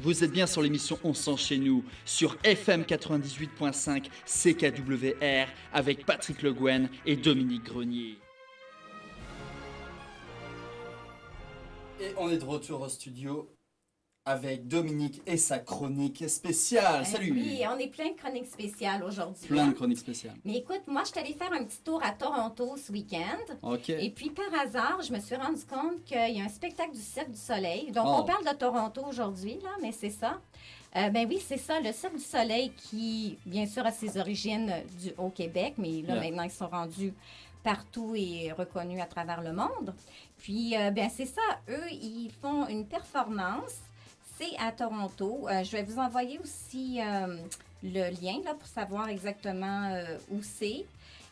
Vous êtes bien sur l'émission On sent chez nous, sur FM 98.5 CKWR, avec Patrick Le Guen et Dominique Grenier. Et on est de retour au studio avec Dominique et sa chronique spéciale. Salut! Oui, on est plein de chroniques spéciales aujourd'hui. Plein de chroniques spéciales. Mais écoute, moi, je suis allée faire un petit tour à Toronto ce week-end. OK. Et puis, par hasard, je me suis rendu compte qu'il y a un spectacle du Cirque du Soleil. Donc, Oh. on parle de Toronto aujourd'hui, là, mais c'est ça. Ben oui, c'est ça, le Cirque du Soleil qui, bien sûr, a ses origines au Québec, mais là, maintenant, ils sont rendus partout et reconnus à travers le monde. Puis, ben c'est ça, eux, ils font une performance. C'est à Toronto. Je vais vous envoyer aussi le lien là, pour savoir exactement où c'est.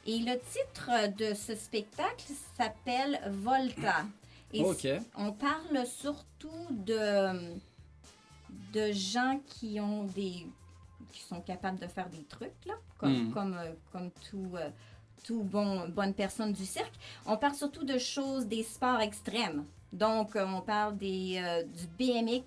Et le titre de ce spectacle s'appelle Volta. Et OK. on parle surtout de gens qui sont capables de faire des trucs, là, comme bonne personne du cirque. On parle surtout de choses, des sports extrêmes. Donc, on parle du BMX,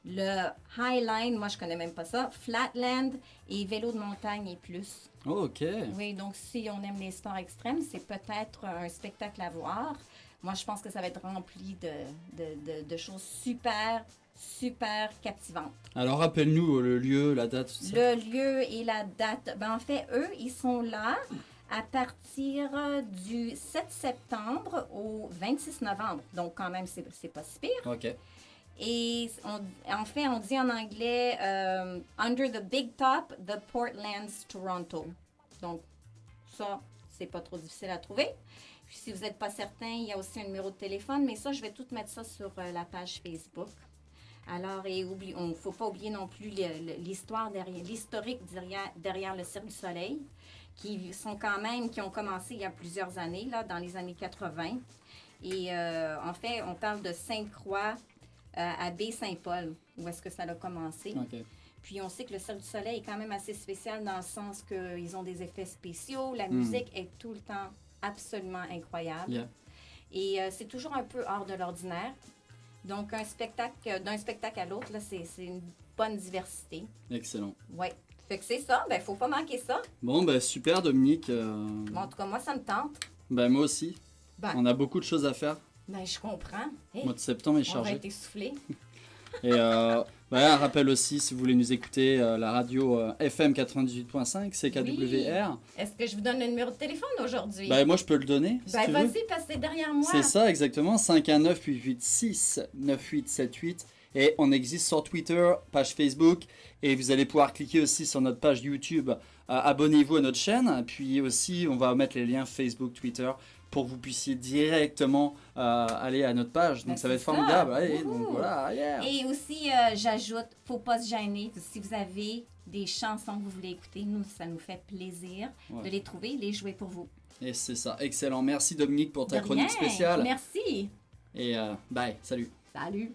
le Highline, moi je connais même pas ça, Flatland et vélo de montagne et plus. Oh, OK. Oui, donc si on aime les sports extrêmes, c'est peut-être un spectacle à voir. Moi, je pense que ça va être rempli de choses super, super captivantes. Alors, rappelle-nous le lieu, la date, tout ça. Le lieu et la date. Ben, en fait, eux, ils sont là à partir du 7 septembre au 26 novembre. Donc, quand même, c'est pas si pire. OK. Et en fait, on dit en anglais Under the Big Top, the Portlands, Toronto. Donc, ça, c'est pas trop difficile à trouver. Puis, si vous n'êtes pas certain, il y a aussi un numéro de téléphone, mais ça, je vais tout mettre ça sur la page Facebook. Alors, il ne faut pas oublier non plus l'historique derrière le Cirque du Soleil, qui ont commencé il y a plusieurs années, là, dans les années 80. Et en fait, on parle de Sainte-Croix à Baie-Saint-Paul, où est-ce que ça a commencé. OK. Puis on sait que le Cirque du Soleil est quand même assez spécial dans le sens qu'ils ont des effets spéciaux. La musique est tout le temps absolument incroyable. Yeah. Et c'est toujours un peu hors de l'ordinaire. Donc, d'un spectacle à l'autre, là, c'est une bonne diversité. Excellent. Oui. Fait que c'est ça. Ben, faut pas manquer ça. Bon, ben super, Dominique. Bon, en tout cas, moi, ça me tente. Ben, moi aussi. Ben, On a beaucoup de choses à faire. ben je comprends. Le mois de septembre est On va chargé. être essoufflés. Et un rappel aussi, si vous voulez nous écouter, la radio FM 98.5, CKWR. Est-ce que je vous donne le numéro de téléphone aujourd'hui? Ben, moi, je peux le donner, si Ben, tu veux. vas-y, parce que c'est derrière moi. C'est ça, exactement. 519-886-9878. Et on existe sur Twitter, page Facebook. Et vous allez pouvoir cliquer aussi sur notre page YouTube. Abonnez-vous à notre chaîne. Puis aussi, on va mettre les liens Facebook, Twitter pour que vous puissiez directement aller à notre page. Donc, Ben, ça va être c'est ça. formidable. Allez, Wouhou. donc voilà, yeah. Et aussi, j'ajoute, faut pas se gêner. Si vous avez des chansons que vous voulez écouter, nous, ça nous fait plaisir de les trouver, les jouer pour vous. Et c'est ça, excellent. Merci Dominique pour ta De chronique rien. spéciale. Merci. Et bye, salut. Salut.